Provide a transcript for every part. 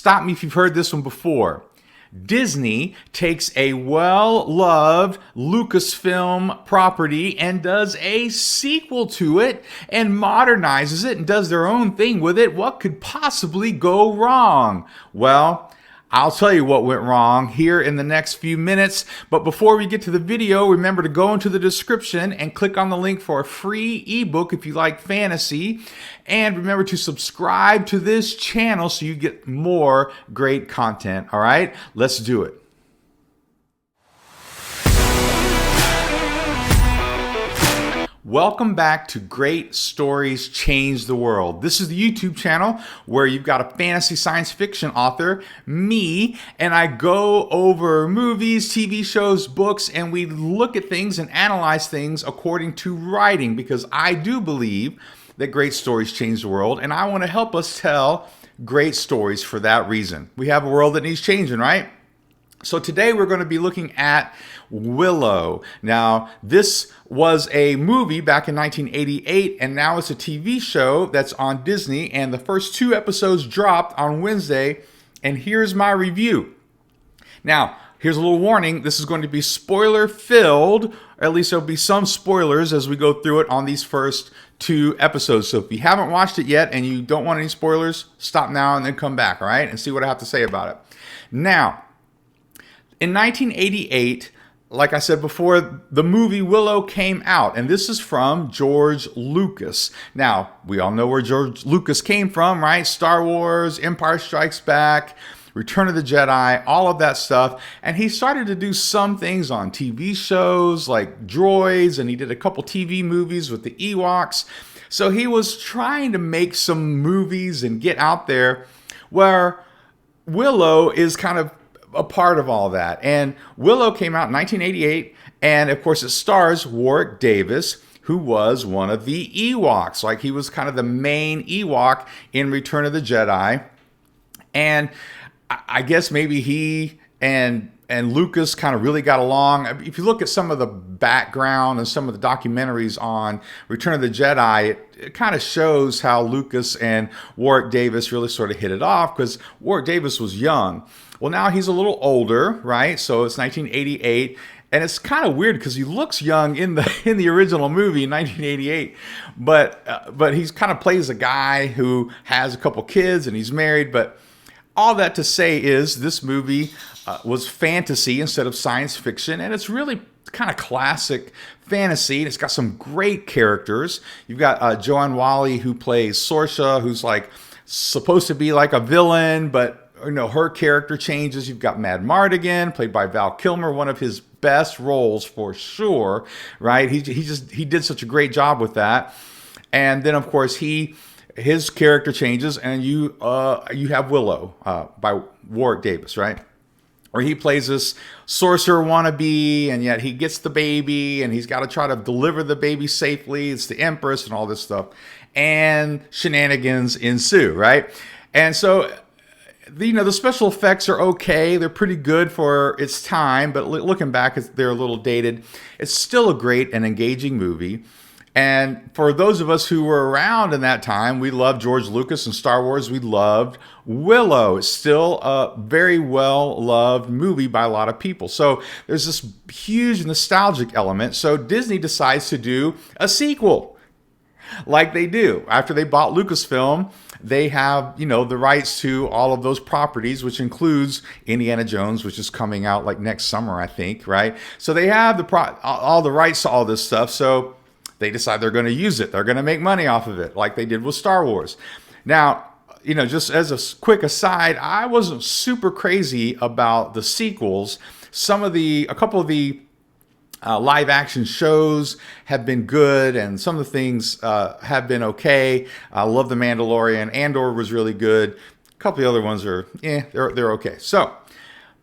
stop me if you've heard this one before. Disney takes a well-loved Lucasfilm property and does a sequel to it and modernizes it and does their own thing with it. What could possibly go wrong? Well, I'll tell you what went wrong here in the next few minutes. But before we get to the video, remember to go into the description and click on the link for a free ebook if you like fantasy. And remember to subscribe to this channel so you get more great content. All right, let's do it. Welcome back to Great Stories Change the World. This is the YouTube channel where you've got a fantasy science fiction author, me, and I go over movies, TV shows, books, and we look at things and analyze things according to writing, because I do believe that great stories change the world, and I want to help us tell great stories for that reason. We have a world that needs changing, right? So today we're going to be looking at Willow. Now, this was a movie back in 1988, and now it's a TV show that's on Disney, and the first 2 episodes dropped on Wednesday, and here's my review. Now, here's a little warning. This is going to be spoiler-filled, or at least there'll be some spoilers as we go through it on these first 2 episodes. So if you haven't watched it yet and you don't want any spoilers, stop now and then come back, all right, and see what I have to say about it. Now, in 1988, like I said before, the movie Willow came out, and this is from George Lucas. Now, we all know where George Lucas came from, right? Star Wars, Empire Strikes Back, Return of the Jedi, all of that stuff. And he started to do some things on TV shows like Droids, and he did a couple TV movies with the Ewoks. So he was trying to make some movies and get out there, where Willow is kind of a part of all that. And Willow came out in 1988, and of course it stars Warwick Davis, who was one of the Ewoks. Like, he was kind of the main Ewok in Return of the Jedi. And I guess maybe he and Lucas kind of really got along. If you look at some of the background and some of the documentaries on Return of the Jedi, it kind of shows how Lucas and Warwick Davis really sort of hit it off, because Warwick Davis was young. Well, now he's a little older, right? So it's 1988, and it's kind of weird because he looks young in the original movie in 1988, but he's kind of plays a guy who has a couple kids and he's married. But all that to say is this movie was fantasy instead of science fiction, and it's really kind of classic fantasy, and it's got some great characters. You've got Joanne Whalley, who plays Sorsha, who's like supposed to be like a villain, but you know, her character changes. You've got Mad Mardigan, played by Val Kilmer, one of his best roles for sure, right? He did such a great job with that. And then of course his character changes, and you have Willow by Warwick Davis, right? Where he plays this sorcerer wannabe, and yet he gets the baby, and he's got to try to deliver the baby safely. It's the Empress and all this stuff, and shenanigans ensue, right? And so, you know, the special effects are okay. They're pretty good for its time, but looking back, they're a little dated. It's still a great and engaging movie. And for those of us who were around in that time, we loved George Lucas and Star Wars. We loved Willow. It's still a very well-loved movie by a lot of people. So there's this huge nostalgic element. So Disney decides to do a sequel, like they do. After they bought Lucasfilm, they have, you know, the rights to all of those properties, which includes Indiana Jones, which is coming out like next summer, I think, right? So they have all the rights to all this stuff. So they decide they're going to use it. They're going to make money off of it, like they did with Star Wars. Now, you know, just as a quick aside, I wasn't super crazy about the sequels. A couple of the live action shows have been good, and some of the things have been okay. I love The Mandalorian. Andor was really good. A couple of the other ones are, they're okay. So,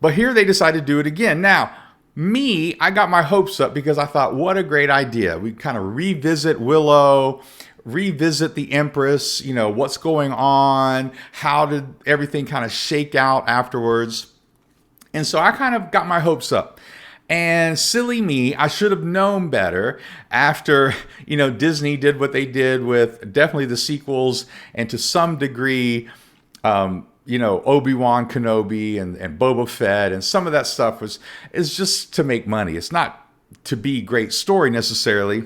but here they decided to do it again. Now, I got my hopes up because I thought, what a great idea. We kind of revisit Willow, revisit the Empress, you know, what's going on, how did everything kind of shake out afterwards. And so I kind of got my hopes up. And silly me, I should have known better after, you know, Disney did what they did with definitely the sequels, and to some degree, Obi-Wan Kenobi and Boba Fett, and some of that stuff is just to make money. It's not to be great story necessarily.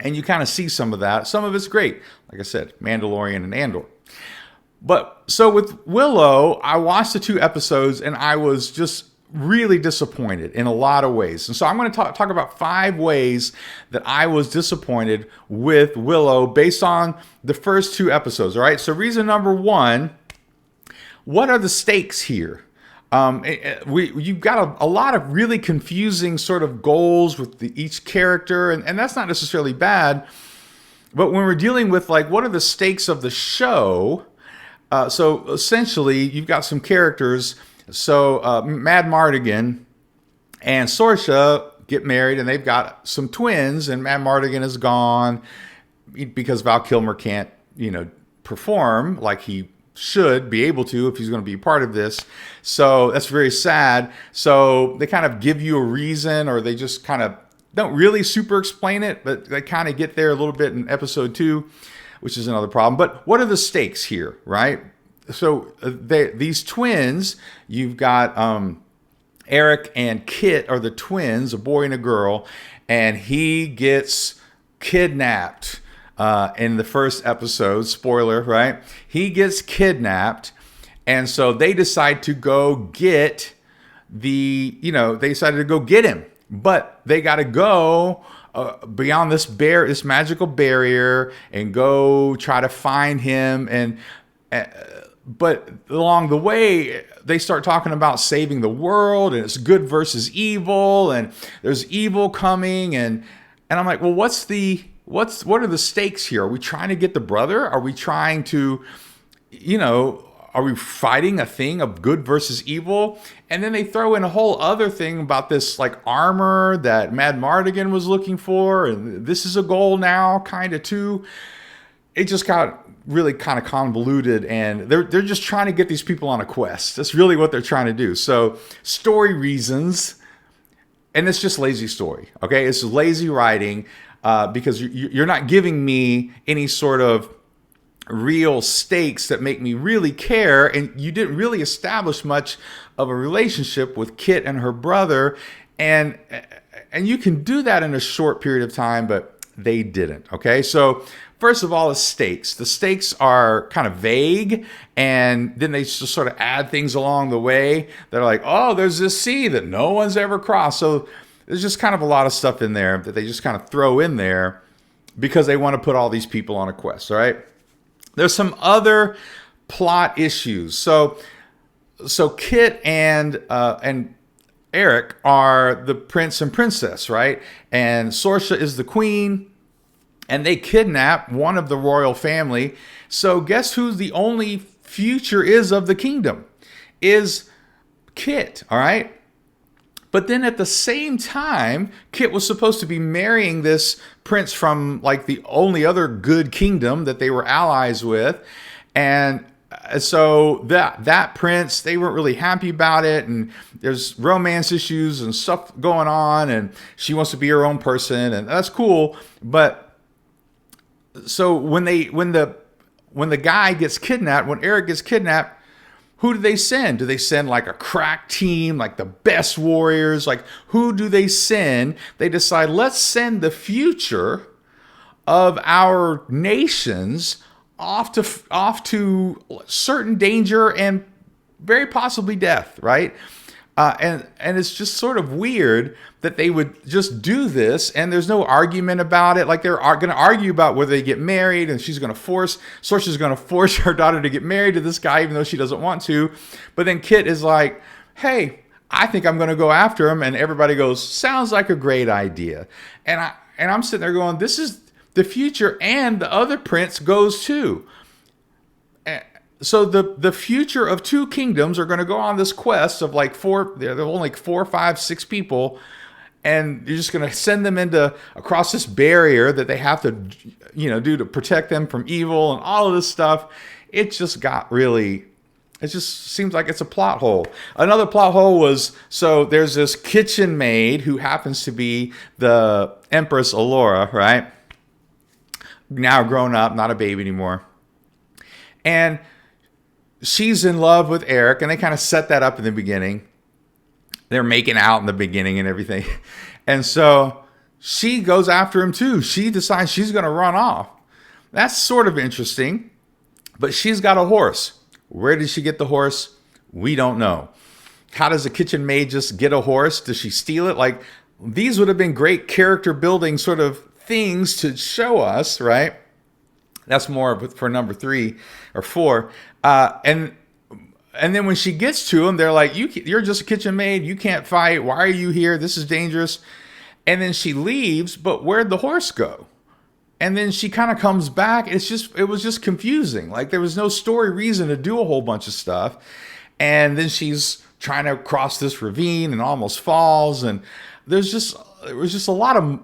And you kind of see some of that. Some of it's great. Like I said, Mandalorian and Andor. But so with Willow, I watched the 2 episodes and I was just really disappointed in a lot of ways. And so I'm going to talk about 5 ways that I was disappointed with Willow based on the first 2 episodes. All right. So reason number 1, what are the stakes here? You've got a lot of really confusing sort of goals with each character, and that's not necessarily bad. But when we're dealing with like, what are the stakes of the show? So essentially, you've got some characters. So Mad Mardigan and Sorsha get married, and they've got some twins, and Mad Mardigan is gone because Val Kilmer can't, perform like he should be able to if he's going to be a part of this. So that's very sad. So they kind of give you a reason, or they just kind of don't really super explain it, but they kind of get there a little bit in episode 2, which is another problem. But what are the stakes here, right? So these twins, you've got Eric and Kit are the twins, a boy and a girl, and he gets kidnapped in the first episode. Spoiler, right? He gets kidnapped, and so they decide to go get they decided to go get him, but they got to go beyond this magical barrier and go try to find him. And but along the way, they start talking about saving the world, and it's good versus evil, and there's evil coming, and I'm like, well, what are the stakes here? Are we trying to get the brother? Are we trying to, are we fighting a thing of good versus evil? And then they throw in a whole other thing about this like armor that Mad Mardigan was looking for, and this is a goal now, kind of too. It just got really kind of convoluted, and they're just trying to get these people on a quest. That's really what they're trying to do. So story reasons, and it's just lazy story. Okay, it's lazy writing because you're not giving me any sort of real stakes that make me really care, and you didn't really establish much of a relationship with Kit and her brother, and you can do that in a short period of time, but they didn't. Okay, so first of all, the stakes. The stakes are kind of vague, and then they just sort of add things along the way. They're like, oh, there's this sea that no one's ever crossed. So there's just kind of a lot of stuff in there that they just kind of throw in there because they want to put all these people on a quest, all right? There's some other plot issues. So Kit and Eric are the prince and princess, right? And Sorsha is the queen, and they kidnap one of the royal family. So guess who the only future is of the kingdom? Is Kit, all right? But then at the same time, Kit was supposed to be marrying this prince from like the only other good kingdom that they were allies with. And so that prince, they weren't really happy about it. And there's romance issues and stuff going on. And she wants to be her own person. And that's cool. But so when the guy gets kidnapped, when Eric gets kidnapped, who do they send? Do they send like a crack team, like the best warriors? Like who do they send? They decide, let's send the future of our nations off to certain danger and very possibly death, right? And it's just sort of weird that they would just do this, and there's no argument about it. Like they're going to argue about whether they get married, and Sorsha's going to force her daughter to get married to this guy, even though she doesn't want to. But then Kit is like, hey, I think I'm going to go after him, and everybody goes, sounds like a great idea. And I'm sitting there going, this is the future, and the other prince goes too. So the future of 2 kingdoms are going to go on this quest of like there are only like 4, 5, 6 people, and you're just going to send them across this barrier that they have to, do to protect them from evil and all of this stuff. It just seems like it's a plot hole. Another plot hole was, so there's this kitchen maid who happens to be the Empress Allura, right? Now grown up, not a baby anymore. And she's in love with Eric, and they kind of set that up in the beginning. They're making out in the beginning and everything. And so she goes after him too. She decides she's going to run off. That's sort of interesting. But she's got a horse. Where did she get the horse? We don't know. How does a kitchen maid just get a horse? Does she steal it? Like, these would have been great character building sort of things to show us, right? That's more for number 3 or 4. And then when she gets to him, they're like, you're just a kitchen maid. You can't fight. Why are you here? This is dangerous. And then she leaves, but where'd the horse go? And then she kind of comes back. It was just confusing. Like, there was no story reason to do a whole bunch of stuff. And then she's trying to cross this ravine and almost falls. And there was just a lot of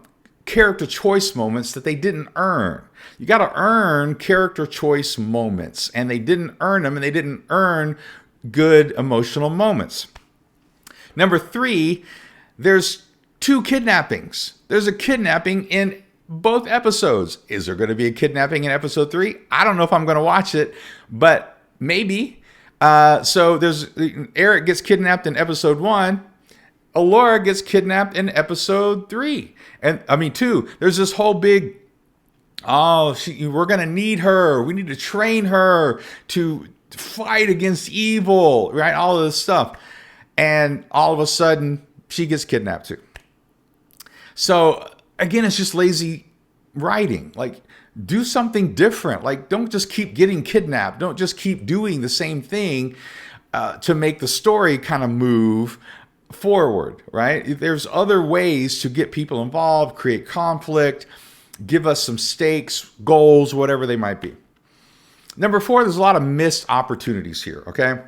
character choice moments that they didn't earn. You got to earn character choice moments, and they didn't earn them, and they didn't earn good emotional moments. Number 3, there's 2 kidnappings. There's a kidnapping in both episodes. Is there going to be a kidnapping in episode 3? I don't know if I'm going to watch it, but maybe. So Eric gets kidnapped in episode 1. Allura gets kidnapped in episode 3. 2. There's this whole big, we're going to need her. We need to train her to fight against evil, right? All of this stuff. And all of a sudden, she gets kidnapped too. So again, it's just lazy writing. Like, do something different. Like, don't just keep getting kidnapped. Don't just keep doing the same thing to make the story kind of move forward, right? There's other ways to get people involved, create conflict, give us some stakes, goals, whatever they might be. Number 4, there's a lot of missed opportunities here, okay?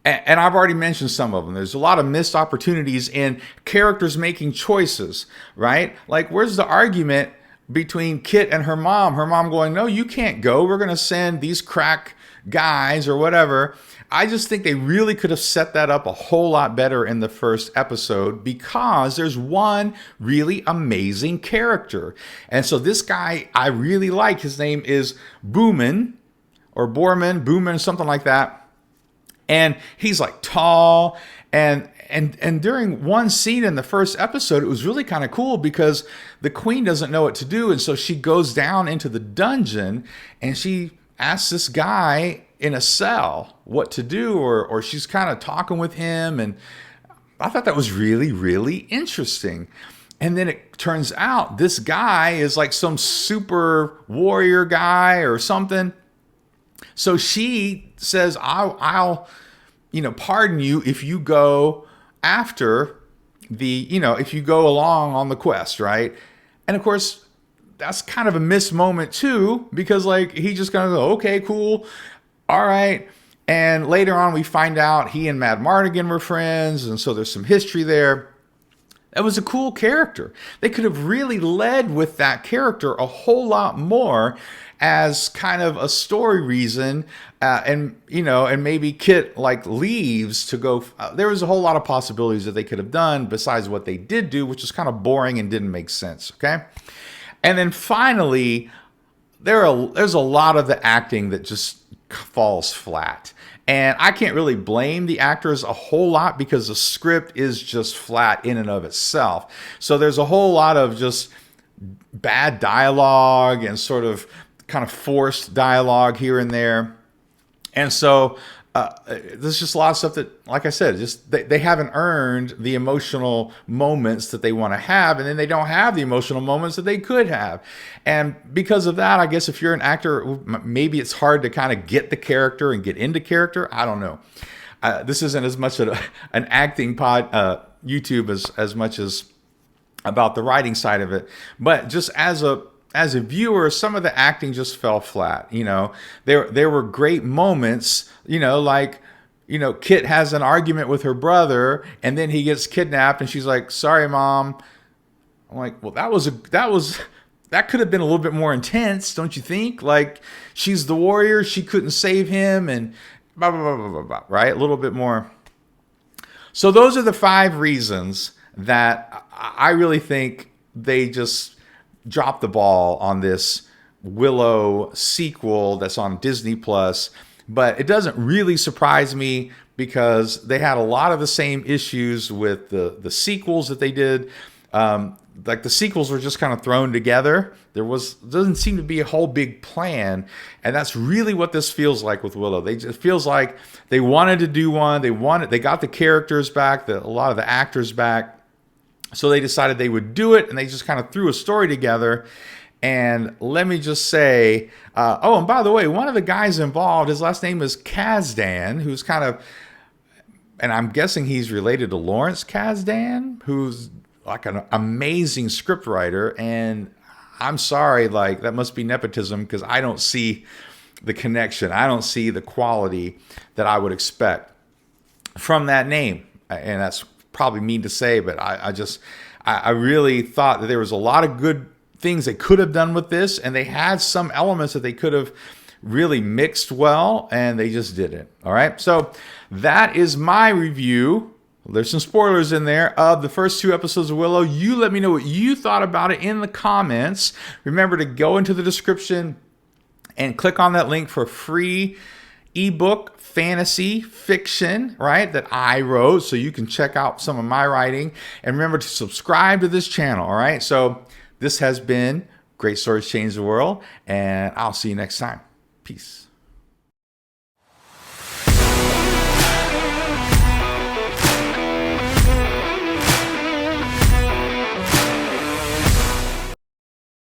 And I've already mentioned some of them. There's a lot of missed opportunities in characters making choices, right? Like, where's the argument between Kit and her mom? Her mom going, no, you can't go. We're going to send these crack guys or whatever. I just think they really could have set that up a whole lot better in the first episode, because there's one really amazing character. And so this guy I really like. His name is Booman, something like that. And he's like tall, and during one scene in the first episode, it was really kind of cool because the queen doesn't know what to do. And so she goes down into the dungeon and she asks this guy in a cell what to do, or she's kind of talking with him. And I thought that was really, really interesting. And then it turns out this guy is like some super warrior guy or something. So she says, I'll pardon you if you go after if you go along on the quest, right? And of course, that's kind of a missed moment too, because like he just kind of go, okay, cool, all right. And later on, we find out he and Mad Mardigan were friends, and so there's some history there. That was a cool character. They could have really led with that character a whole lot more as kind of a story reason, and maybe Kit like leaves to go. There was a whole lot of possibilities that they could have done besides what they did do, which was kind of boring and didn't make sense. Okay, and then finally, there's a lot of the acting that just falls flat. And I can't really blame the actors a whole lot because the script is just flat in and of itself. So there's a whole lot of just bad dialogue and sort of kind of forced dialogue here and there. And so there's just a lot of stuff that, like I said, just they haven't earned the emotional moments that they want to have, and then they don't have the emotional moments that they could have. And because of that, I guess if you're an actor, maybe it's hard to kind of get the character and get into character. I don't know. This isn't as much an acting YouTube as much as about the writing side of it. But just as a viewer, some of the acting just fell flat. There were great moments, like, Kit has an argument with her brother and then he gets kidnapped and she's like, sorry, Mom. I'm like, well, that could have been a little bit more intense, don't you think? Like, she's the warrior, she couldn't save him, and blah, blah, blah, blah, blah, blah, right? A little bit more. So those are the 5 reasons that I really think they just dropped the ball on this Willow sequel that's on Disney Plus. But it doesn't really surprise me because they had a lot of the same issues with the sequels that they did. Like the sequels were just kind of thrown together. Doesn't seem to be a whole big plan, and that's really what this feels like with Willow. It feels like they wanted to do one. They got the characters back, a lot of the actors back, so they decided they would do it, and they just kind of threw a story together. And let me just say, oh, and by the way, one of the guys involved, his last name is Kasdan, who's kind of, and I'm guessing he's related to Lawrence Kasdan, who's like an amazing script writer. And I'm sorry, like that must be nepotism because I don't see the connection. I don't see the quality that I would expect from that name. And that's probably mean to say, but I really thought that there was a lot of good things they could have done with this, and they had some elements that they could have really mixed well, and they just didn't. All right, so that is my review. There's some spoilers in there of the first 2 episodes of Willow. You let me know what you thought about it in the comments. Remember to go into the description and click on that link for free ebook fantasy fiction, right, that I wrote, so you can check out some of my writing. And remember to subscribe to this channel. All right, so this has been Great Stories Change the World, and I'll see you next time. Peace.